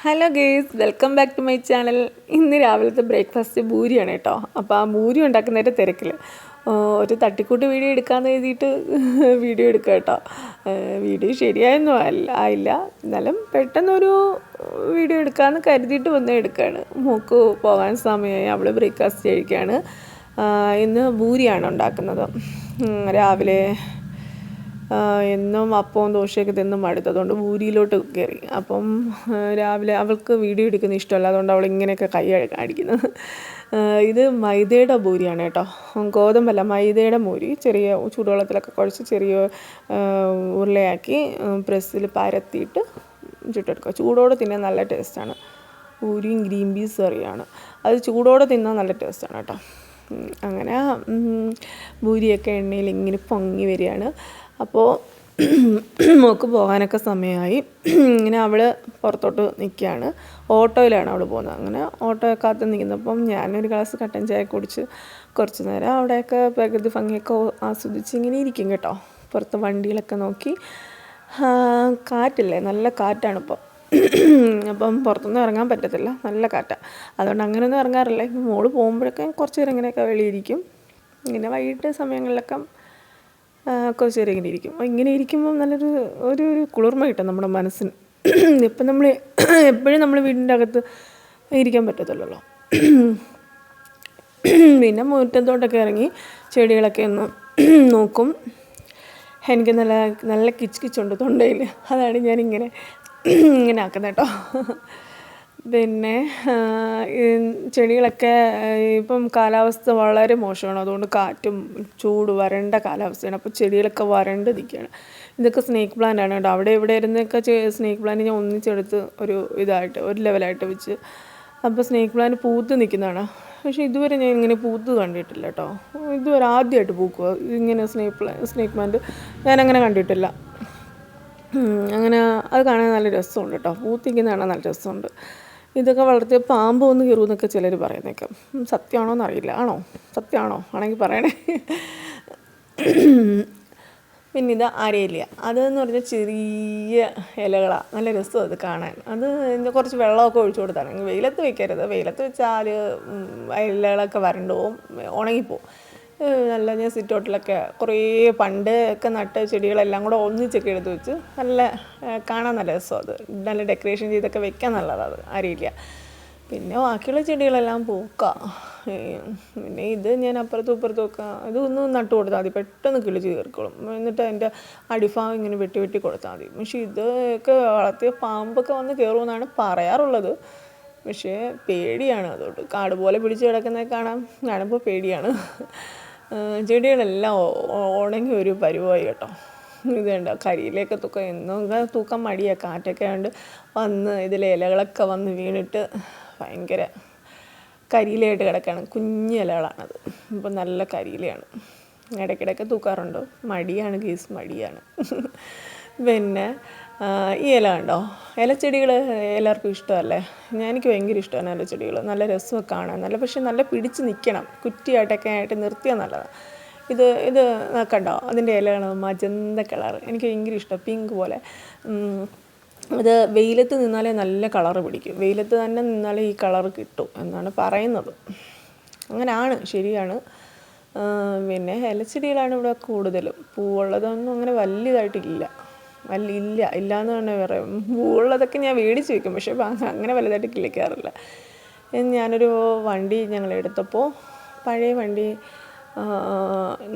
Hello guys, welcome back to my channel. ഇന്ന് രാവിലത്തെ breakfast ഭൂരിയാണ് കേട്ടോ. അപ്പോൾ ആ ഭൂരി ഉണ്ടാക്കുന്നതിൻ്റെ തിരക്കിൽ ഒരു തട്ടിക്കൂട്ട് വീഡിയോ എടുക്കാമെന്ന് എഴുതിയിട്ട് വീഡിയോ എടുക്കുക കേട്ടോ. വീഡിയോ ശരിയായൊന്നും ആയില്ല, എന്നാലും പെട്ടെന്നൊരു വീഡിയോ എടുക്കാമെന്ന് കരുതിയിട്ട് വന്ന് എടുക്കുകയാണ്. മോൾക്ക് പോകാൻ സമയമായി, അവൾ ബ്രേക്ക്ഫാസ്റ്റ് കഴിക്കുകയാണ്. ഇന്ന് ഭൂരിയാണ് ഉണ്ടാക്കുന്നത്. രാവിലെ എന്നും അപ്പവും ദോശയൊക്കെ തിന്നും മടുത്തതുകൊണ്ട് ഭൂരിയിലോട്ട് കയറി. അപ്പം രാവിലെ അവൾക്ക് വീഡിയോ എടുക്കുന്ന ഇഷ്ടമല്ല, അതുകൊണ്ട് അവൾ ഇങ്ങനെയൊക്കെ കൈ അടിക്കുന്നത്. ഇത് മൈദയുടെ ഭൂരിയാണ് കേട്ടോ, ഗോതമ്പല്ല മൈദയുടെ ഭൂരി. ചെറിയ ചൂടുവെള്ളത്തിലൊക്കെ കുഴച്ച് ചെറിയ ഉരുളയാക്കി പ്രസ്സിൽ പരത്തിയിട്ട് ചുട്ടെടുക്കുക. ചൂടോടെ തിന്നാൻ നല്ല ടേസ്റ്റാണ്. ഭൂരിയും ഗ്രീൻ പീസ് കറിയാണ്, അത് ചൂടോടെ തിന്നാൻ നല്ല ടേസ്റ്റാണ് കേട്ടോ. അങ്ങനെ ഭൂരിയൊക്കെ എണ്ണയിൽ ഇങ്ങനെ പൊങ്ങി വരികയാണ്. അപ്പോൾ മോൾക്ക് പോകാനൊക്കെ സമയമായി. ഇങ്ങനെ അവൾ പുറത്തോട്ട് നിൽക്കുകയാണ്. ഓട്ടോയിലാണ് അവൾ പോകുന്നത്. അങ്ങനെ ഓട്ടോ കാത്ത് നിൽക്കുന്നപ്പം ഞാനൊരു ഗ്ലാസ് കട്ടൻ ചായ കുടിച്ച് കുറച്ച് നേരം അവിടെയൊക്കെ പ്രകൃതി ഭംഗിയൊക്കെ ആസ്വദിച്ച് ഇങ്ങനെ ഇരിക്കും കേട്ടോ. പുറത്ത് വണ്ടികളൊക്കെ നോക്കി. കാറ്റില്ലേ, നല്ല കാറ്റാണിപ്പോൾ. അപ്പം പുറത്തൊന്നും ഇറങ്ങാൻ പറ്റത്തില്ല, നല്ല കാറ്റാണ്. അതുകൊണ്ട് അങ്ങനെയൊന്നും ഇറങ്ങാറില്ല. മോള് പോകുമ്പോഴൊക്കെ കുറച്ച് നേരം ഇങ്ങനെയൊക്കെ വെളിയിരിക്കും. ഇങ്ങനെ വൈകിട്ട് സമയങ്ങളിലൊക്കെ കുറച്ച് നേരം ഇങ്ങനെ ഇരിക്കും. ഇങ്ങനെ ഇരിക്കുമ്പോൾ നല്ലൊരു ഒരു കുളിർമ കിട്ടും നമ്മുടെ മനസ്സിന്. ഇപ്പം നമ്മൾ എപ്പോഴും നമ്മൾ വീടിൻ്റെ അകത്ത് ഇരിക്കാൻ പറ്റത്തില്ലല്ലോ. പിന്നെ മുറ്റത്തോട്ടൊക്കെ ഇറങ്ങി ചെടികളൊക്കെ ഒന്ന് നോക്കും. എനിക്ക് നല്ല നല്ല കിച്ച് കിച്ചുണ്ട് തൊണ്ടയിൽ, അതാണ് ഞാനിങ്ങനെ ആക്കുന്നത് കേട്ടോ. പിന്നെ ചെടികളൊക്കെ ഇപ്പം കാലാവസ്ഥ വളരെ മോശമാണ്, അതുകൊണ്ട് കാറ്റും ചൂട് വരണ്ട കാലാവസ്ഥയാണ്. അപ്പോൾ ചെടികളൊക്കെ വരണ്ട് നിൽക്കുകയാണ്. ഇതൊക്കെ സ്നേക്ക് പ്ലാന്റ് ആണ് കേട്ടോ. അവിടെ ഇവിടെ ഇരുന്നൊക്കെ സ്നേക്ക് പ്ലാന്റ് ഞാൻ ഒന്നിച്ചെടുത്ത് ഒരു ലെവലായിട്ട് വെച്ച്. അപ്പോൾ സ്നേക്ക് പ്ലാന്റ് പൂത്ത് നിൽക്കുന്നതാണ്. പക്ഷേ ഇതുവരെ ഞാൻ ഇങ്ങനെ പൂത്ത് കണ്ടിട്ടില്ല കേട്ടോ. ഇതുവരെ ആദ്യമായിട്ട് പൂക്കുക ഇങ്ങനെ സ്നേക്ക് പ്ലാന്റ് ഞാനങ്ങനെ കണ്ടിട്ടില്ല. അങ്ങനെ അത് കാണാൻ നല്ല രസമുണ്ട് കേട്ടോ. പൂത്തിരിക്കുന്ന കാണാൻ നല്ല രസമുണ്ട്. ഇതൊക്കെ വളർത്തിയ പാമ്പ് ഒന്ന് കയറുമെന്നൊക്കെ ചിലർ പറയുന്നേക്കാം. സത്യമാണോ എന്നറിയില്ല. സത്യമാണോ ആണെങ്കിൽ പറയണേ. പിന്നെ ഇത് അരയില, അതെന്ന് പറഞ്ഞാൽ ചെറിയ ഇലകളാണ്, നല്ല രസമാണ് അത് കാണാൻ. അത് കുറച്ച് വെള്ളമൊക്കെ ഒഴിച്ചു കൊടുത്താണ്. വെയിലത്ത് വെക്കരുത്, വെയിലത്ത് വെച്ചാൽ ഇലകളൊക്കെ വരണ്ടു പോവും, ഉണങ്ങിപ്പോവും. നല്ല ഞാൻ സിറ്റൗട്ടിലൊക്കെ കുറേ പണ്ട് ഒക്കെ നട്ട ചെടികളെല്ലാം കൂടെ ഒന്നിച്ചൊക്കെ എടുത്ത് വെച്ച് നല്ല കാണാൻ നല്ല രസമാണ്. അത് നല്ല ഡെക്കറേഷൻ ചെയ്തൊക്കെ വെക്കാൻ നല്ലതാണ് അത് അറിയില്ല. പിന്നെ ബാക്കിയുള്ള ചെടികളെല്ലാം പൂക്കാം. പിന്നെ ഇത് ഞാൻ അപ്പുറത്തും ഇപ്പുറത്തുമൊക്കെ ഇതൊന്ന് നട്ടു കൊടുത്താൽ മതി, പെട്ടെന്ന് കിളിച്ച് കയറിക്കോളും. എന്നിട്ട് അതിൻ്റെ അടിഭാഗം ഇങ്ങനെ വെട്ടി കൊടുത്താൽ മതി. പക്ഷേ ഇതൊക്കെ വളർത്തിയ പാമ്പൊക്കെ വന്ന് കയറുമെന്നാണ് പറയാറുള്ളത്. പക്ഷേ പേടിയാണ്. അതുകൊണ്ട് കാട് പോലെ പിടിച്ച് കിടക്കുന്നത് കാണുമ്പോൾ പേടിയാണ്. ചെടികളെല്ലാം ഉണങ്ങി ഒരു പരുവായി കേട്ടോ. ഇതുണ്ട് കരിയിലൊക്കെ തൂക്കാൻ മടിയാണ്, കാറ്റൊക്കെ ആയതുകൊണ്ട് വന്ന് ഇതിലെ ഇലകളൊക്കെ വന്ന് വീണിട്ട് ഭയങ്കര കരിയിലയായിട്ട് കിടക്കുകയാണ്. കുഞ്ഞ് ഇലകളാണത്. ഇപ്പം നല്ല കരിയിലയാണ്. ഇടയ്ക്കിടയ്ക്ക് തൂക്കാറുണ്ട്. മടിയാണ് ഗീസ്, മടിയാണ്. പിന്നെ ഈ ഇല കണ്ടോ, ഇലച്ചെടികൾ എല്ലാവർക്കും ഇഷ്ടമല്ലേ? എനിക്ക് ഭയങ്കര ഇഷ്ടമാണ് ഇലച്ചെടികൾ. നല്ല രസമൊക്കെ കാണാൻ, പക്ഷേ നല്ല പിടിച്ച് നിൽക്കണം. കുറ്റിയായിട്ടൊക്കെ ആയിട്ട് നിർത്തിയാൽ നല്ലതാണ്. ഇത് കണ്ടോ, അതിൻ്റെ ഇലകൾ മജന്ത കളർ, എനിക്ക് ഭയങ്കര ഇഷ്ടം, പിങ്ക് പോലെ. അത് വെയിലത്ത് നിന്നാലേ നല്ല കളറ് പിടിക്കും. വെയിലത്ത് തന്നെ നിന്നാലേ ഈ കളറ് കിട്ടും എന്നാണ് പറയുന്നത്. അങ്ങനെയാണ്, ശരിയാണ്. പിന്നെ ഇലച്ചെടികളാണ് ഇവിടെ കൂടുതലും. പൂവുള്ളതൊന്നും അങ്ങനെ വലിയതായിട്ടില്ല. ഇല്ലയെന്ന് തന്നെ പറയാം. പൂവുള്ളതൊക്കെ ഞാൻ മേടിച്ച് വയ്ക്കും, പക്ഷേ അങ്ങനെ വലുതായിട്ട് കിളിക്കാറില്ല. ഞാനൊരു വണ്ടി ഞങ്ങളെടുത്തപ്പോൾ, പഴയ വണ്ടി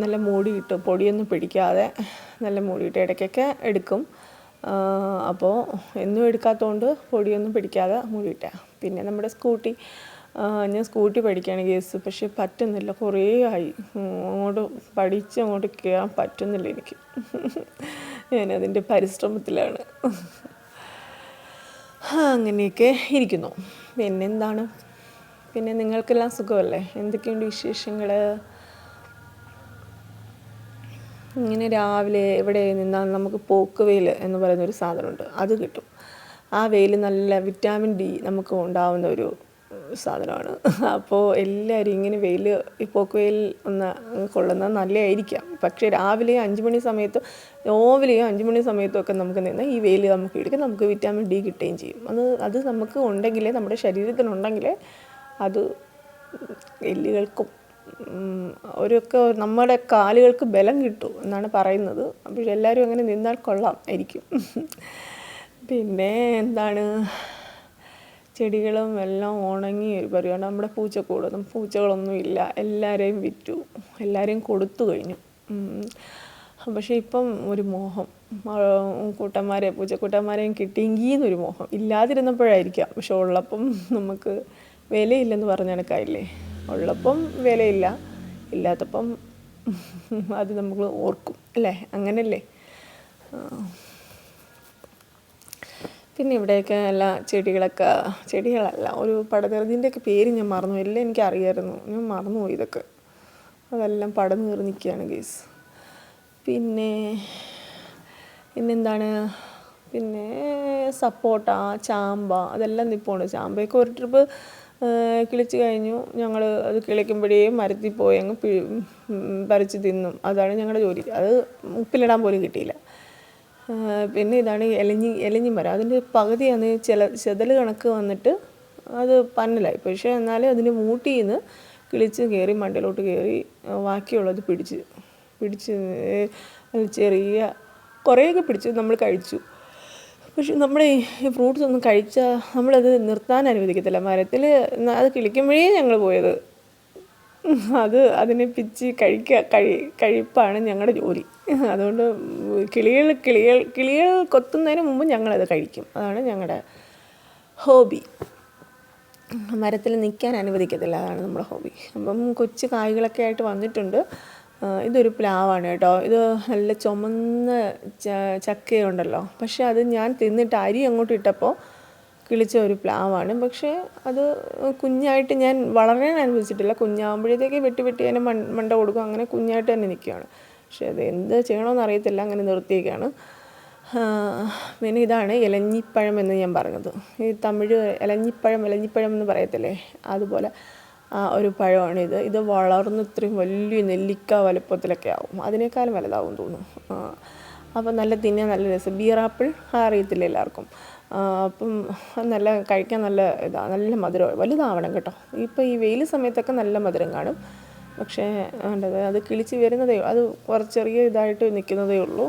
നല്ല മൂടിയിട്ട്, പൊടിയൊന്നും പിടിക്കാതെ നല്ല മൂടിയിട്ട് ഇടയ്ക്കൊക്കെ എടുക്കും. അപ്പോൾ എന്നും എടുക്കാത്തതുകൊണ്ട് പൊടിയൊന്നും പിടിക്കാതെ മൂടിയിട്ടാണ്. പിന്നെ നമ്മുടെ ഞാൻ സ്കൂട്ടി പഠിക്കുകയാണ് കേസ്. പക്ഷേ പറ്റുന്നില്ല, കുറേ ആയി അങ്ങോട്ട് കയറാൻ പറ്റുന്നില്ല എനിക്ക്. ഞാനതിൻ്റെ പരിശ്രമത്തിലാണ്. അങ്ങനെയൊക്കെ ഇരിക്കുന്നു. പിന്നെന്താണ്, പിന്നെ നിങ്ങൾക്കെല്ലാം സുഖമല്ലേ? എന്തൊക്കെയുണ്ട് വിശേഷങ്ങൾ? ഇങ്ങനെ രാവിലെ ഇവിടെ നിന്നാൽ നമുക്ക് പോക്ക് വെയിൽ എന്ന് പറയുന്നൊരു സാധനമുണ്ട്, അത് കിട്ടും. ആ വെയിൽ നല്ല വിറ്റാമിൻ ഡി നമുക്ക് ഉണ്ടാവുന്ന ഒരു സാധനമാണ്. അപ്പോൾ എല്ലാവരും ഇങ്ങനെ വെയിൽ ഈ പോക്കുവെയിൽ ഒന്ന് കൊള്ളുന്നത് നല്ലതായിരിക്കാം. പക്ഷേ രാവിലെയും 5 മണി സമയത്തും രാവിലെയും 5 മണി സമയത്തും ഒക്കെ നമുക്ക് നിന്ന് ഈ വെയിൽ നമുക്ക് ഇടിക്കും, നമുക്ക് വിറ്റാമിൻ ഡി കിട്ടുകയും ചെയ്യും. അത് നമുക്ക് ഉണ്ടെങ്കിലേ, നമ്മുടെ ശരീരത്തിനുണ്ടെങ്കിലേ അത് എല്ലുകൾക്കും ഒരൊക്കെ നമ്മുടെ കാലുകൾക്ക് ബലം കിട്ടും എന്നാണ് പറയുന്നത്. അപ്പോൾ എല്ലാവരും അങ്ങനെ നിന്നാൽ കൊള്ളാം ആയിരിക്കും. പിന്നെ എന്താണ്, ചെടികളും എല്ലാം ഉണങ്ങി ഒരു പരിപാടി. നമ്മുടെ പൂച്ചക്കൂടൊന്നും പൂച്ചകളൊന്നുമില്ല, എല്ലാവരെയും വിറ്റു, എല്ലാവരെയും കൊടുത്തു കഴിഞ്ഞു. പക്ഷേ ഇപ്പം ഒരു മോഹം, പൂച്ചക്കൂട്ടന്മാരെയും കിട്ടിയെങ്കിൽ എന്നൊരു മോഹം. ഇല്ലാതിരുന്നപ്പോഴായിരിക്കാം, പക്ഷെ ഉള്ളപ്പം നമുക്ക് വിലയില്ലെന്ന് പറഞ്ഞ കണക്കായില്ലേ. ഉള്ളപ്പം വിലയില്ല, ഇല്ലാത്തപ്പം അത് നമ്മൾ ഓർക്കും അല്ലേ, അങ്ങനല്ലേ. പിന്നെ ഇവിടെയൊക്കെ എല്ലാ ചെടികളല്ല, ഒരു പടനിറതിൻ്റെയൊക്കെ പേര് ഞാൻ മറന്നു, എല്ലാം എനിക്കറിയായിരുന്നു, ഞാൻ മറന്നുപോയി ഇതൊക്കെ. അതെല്ലാം പടനീറി നിൽക്കുകയാണ് ഗൈസ്. പിന്നെന്താണ്, പിന്നെ സപ്പോട്ട, ചാമ്പ, അതെല്ലാം നിൽപ്പുണ്ട്. ചാമ്പയൊക്കെ ഒരു ട്രിപ്പ് കിളിച്ച് കഴിഞ്ഞു. ഞങ്ങൾ അത് കിളിക്കുമ്പോഴേ മരത്തിൽ പോയി അങ്ങ് പറിച്ച് തിന്നും. അതാണ് ഞങ്ങളുടെ ജോലി. അത് ഉപ്പിലിടാൻ പോലും കിട്ടിയില്ല. പിന്നെ ഇതാണ് എലഞ്ഞി മരം. അതിൻ്റെ പകുതിയാണ് ചെതൽ കണക്ക് വന്നിട്ട് അത് പന്നലായി. പക്ഷേ എന്നാലും അതിൻ്റെ മൂട്ടിൽ നിന്ന് കിളിച്ച് കയറി മണ്ടയിലോട്ട് കയറി ബാക്കിയുള്ളത് പിടിച്ച് ചെറിയ കുറേയൊക്കെ പിടിച്ച് നമ്മൾ കഴിച്ചു. പക്ഷെ നമ്മുടെ ഈ ഫ്രൂട്ട്സ് ഒന്നും കഴിച്ചാൽ നമ്മളത് നിർത്താൻ അനുവദിക്കത്തില്ല. മരത്തിൽ അത് കിളിക്കുമ്പോഴേ ഞങ്ങൾ പോയത് അതിനെ പിച്ചി കഴിപ്പാണ് ഞങ്ങളുടെ ജോലി. അതുകൊണ്ട് കിളികൾ കൊത്തുന്നതിന് മുമ്പ് ഞങ്ങളത് കഴിക്കും. അതാണ് ഞങ്ങളുടെ ഹോബി. മരത്തിൽ നിൽക്കാൻ അനുവദിക്കത്തില്ല, അതാണ് നമ്മുടെ ഹോബി. അപ്പം കൊച്ചു കായ്കളൊക്കെ ആയിട്ട് വന്നിട്ടുണ്ട്. ഇതൊരു പ്ലാവാണ് കേട്ടോ. ഇത് നല്ല ചുമന്ന ചക്കയുണ്ടല്ലോ. പക്ഷെ അത് ഞാൻ തിന്നിട്ട് അരി അങ്ങോട്ട് ഇട്ടപ്പോൾ കിളിച്ച ഒരു പ്ലാവാണ്. പക്ഷേ അത് കുഞ്ഞായിട്ട് ഞാൻ വളരാൻ അനുവദിച്ചിട്ടില്ല. കുഞ്ഞാകുമ്പോഴത്തേക്ക് വെട്ടി അതിനെ മണ്ട കൊടുക്കും. അങ്ങനെ കുഞ്ഞായിട്ട് തന്നെ നിൽക്കുകയാണ്. പക്ഷേ അത് എന്ത് ചെയ്യണമെന്ന് അറിയത്തില്ല, അങ്ങനെ നിർത്തിയേക്കാണ്. പിന്നെ ഇതാണ് ഇലഞ്ഞിപ്പഴം എന്ന് ഞാൻ പറഞ്ഞത്. ഈ തമിഴ് ഇലഞ്ഞിപ്പഴം എന്ന് പറയത്തില്ലേ, അതുപോലെ ഒരു പഴമാണ് ഇത്. ഇത് വളർന്ന് ഇത്രയും വലിയ നെല്ലിക്ക വലുപ്പത്തിലൊക്കെ ആവും, അതിനേക്കാളും വലുതാവും തോന്നുന്നു. അപ്പം തിന്നാൻ നല്ല രസം. ബീറാപ്പിൾ അറിയത്തില്ല എല്ലാവർക്കും. അപ്പം കഴിക്കാൻ നല്ല നല്ല മധുരം, വലുതാവണം കേട്ടോ. ഇപ്പം ഈ വെയിൽ സമയത്തൊക്കെ നല്ല മധുരം കാണും. പക്ഷേ അത് കിളിച്ച് വരുന്നതേ, അത് കുറച്ച് ചെറിയ ഇതായിട്ട് നിൽക്കുന്നതേ ഉള്ളൂ.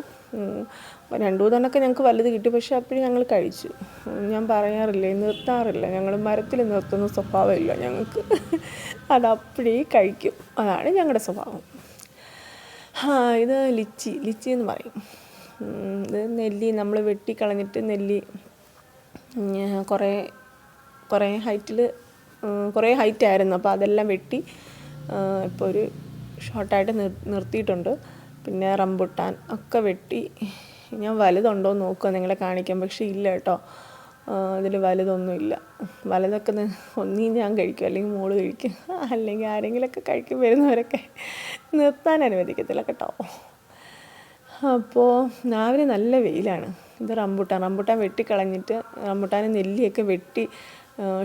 2-3 ഞങ്ങൾക്ക് വലുത് കിട്ടി. പക്ഷേ അപ്പോഴും ഞങ്ങൾ കഴിച്ചു. ഞാൻ പറയാറില്ലേ, നിർത്താറില്ല. ഞങ്ങൾ മരത്തിൽ നിർത്തുന്ന സ്വഭാവമില്ല ഞങ്ങൾക്ക്. അതപ്പോഴേ കഴിക്കും, അതാണ് ഞങ്ങളുടെ സ്വഭാവം. ഇത് ലിച്ചി എന്ന് പറയും. ഇത് നെല്ലി നമ്മൾ വെട്ടിക്കളഞ്ഞിട്ട് നെല്ലി കുറേ ഹൈറ്റായിരുന്നു. അപ്പോൾ അതെല്ലാം വെട്ടി ഇപ്പോൾ ഒരു ഷോർട്ടായിട്ട് നിർത്തിയിട്ടുണ്ട്. പിന്നെ റംബുട്ടാൻ ഒക്കെ വെട്ടി. ഞാൻ വലുതുണ്ടോ എന്ന് നോക്കുക നിങ്ങളെ കാണിക്കാം. പക്ഷേ ഇല്ല കേട്ടോ, അതിൽ വലുതൊന്നുമില്ല. വലുതൊക്കെ ഒന്നീ ഞാൻ കഴിക്കും, അല്ലെങ്കിൽ മോള് കഴിക്കും, അല്ലെങ്കിൽ ആരെങ്കിലുമൊക്കെ കഴിക്കും. വരുന്നവരൊക്കെ നിർത്താൻ അനുവദിക്കത്തില്ല കേട്ടോ. അപ്പോൾ രാവിലെ നല്ല വെയിലാണ്. ഇത് റംബുട്ടാൻ വെട്ടിക്കളഞ്ഞിട്ട് റംബുട്ടാൻ നെല്ലിയൊക്കെ വെട്ടി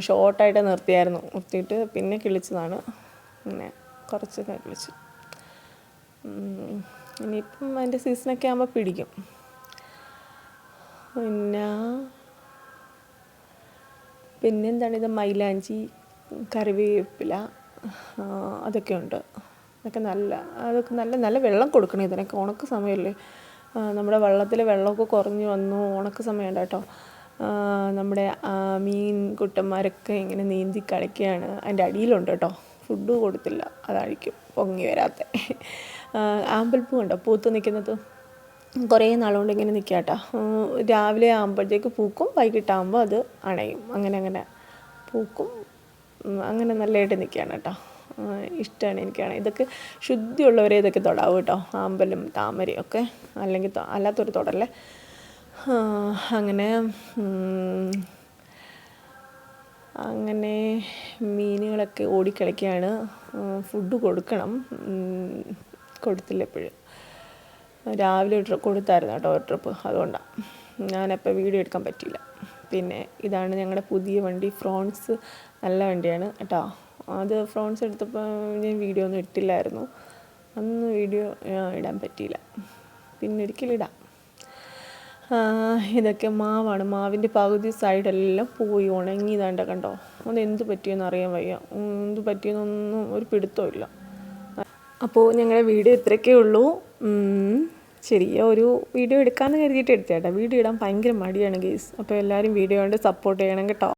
ഷോർട്ടായിട്ട് നിർത്തിയിട്ട് പിന്നെ കിളിച്ചതാണ്. അങ്ങനെ കുറച്ചൊക്കെ കിളിച്ചു. ഇനിയിപ്പം അതിൻ്റെ സീസണൊക്കെ ആകുമ്പോൾ പിടിക്കും. പിന്നെന്താണ്, ഇത് മൈലാഞ്ചി, കറിവേപ്പില, അതൊക്കെ ഉണ്ട്. അതൊക്കെ നല്ല വെള്ളം കൊടുക്കണം ഇതിനൊക്കെ. ഉണക്ക സമയമല്ലേ, നമ്മുടെ വെള്ളത്തിൽ വെള്ളമൊക്കെ കുറഞ്ഞു വന്നു. ഉണക്ക സമയമുണ്ട് കേട്ടോ. നമ്മുടെ മീൻ കുട്ടന്മാരൊക്കെ ഇങ്ങനെ നീന്തി കളിക്കുകയാണ്. അതിൻ്റെ അടിയിലുണ്ട് കേട്ടോ. ഫുഡ് കൊടുത്തില്ല, അതായിരിക്കും പൊങ്ങി വരാത്ത. ആമ്പൽപ്പൂ ഉണ്ടോ പൂത്ത് നിൽക്കുന്നത്, കുറേ നാളുകൊണ്ട് ഇങ്ങനെ നിൽക്കുക കേട്ടോ. രാവിലെ ആകുമ്പോഴത്തേക്ക് പൂക്കും, വൈകിട്ടാകുമ്പോൾ അത് അണയും. അങ്ങനെ പൂക്കും. അങ്ങനെ നല്ലതായിട്ട് നിൽക്കുകയാണ് കേട്ടോ. ഇഷ്ടമാണ് എനിക്കാണ്. ഇതൊക്കെ ശുദ്ധിയുള്ളവരെ ഇതൊക്കെ തൊടാവും കേട്ടോ. ആമ്പലും താമരയും ഒക്കെ, അല്ലെങ്കിൽ അല്ലാത്തൊരു തൊടല്ലേ. അങ്ങനെ മീനുകളൊക്കെ ഓടിക്കളിക്കുകയാണ്. ഫുഡ് കൊടുക്കണം, കൊടുത്തില്ല എപ്പോഴും. രാവിലെ കൊടുത്തായിരുന്നു കേട്ടോ ഒരു ട്രിപ്പ്, അതുകൊണ്ടാണ് ഞാനപ്പോൾ വീഡിയോ എടുക്കാൻ പറ്റിയില്ല. പിന്നെ ഇതാണ് ഞങ്ങളുടെ പുതിയ വണ്ടി ഫ്രോൺസ്. നല്ല വണ്ടിയാണ് കേട്ടോ. അത് ഫ്രോൺസ് എടുത്തപ്പോൾ ഞാൻ വീഡിയോ ഒന്നും ഇട്ടില്ലായിരുന്നു. അന്ന് വീഡിയോ ഇടാൻ പറ്റിയില്ല, പിന്നെ ഒരിക്കലും ഇടാം. ഇതൊക്കെ മാവാണ്. മാവിൻ്റെ പകുതി സൈഡെല്ലാം പോയി ഉണങ്ങിയതാണ്ട കണ്ടോ. അതെന്ത് പറ്റിയെന്ന് അറിയാൻ വയ്യ, എന്ത് പറ്റിയെന്നൊന്നും ഒരു പിടുത്തവും ഇല്ല. അപ്പോൾ ഞങ്ങളുടെ വീഡിയോ ഇത്രയൊക്കെ ഉള്ളൂ. ചെറിയ ഒരു വീഡിയോ എടുക്കാമെന്ന് കരുതിയിട്ട് എടുത്തേട്ടാ. വീഡിയോ ഇടാൻ ഭയങ്കര മടിയാണ് ഗെയ്സ്. അപ്പോൾ എല്ലാവരും വീഡിയോ കൊണ്ട് സപ്പോർട്ട് ചെയ്യണം കേട്ടോ.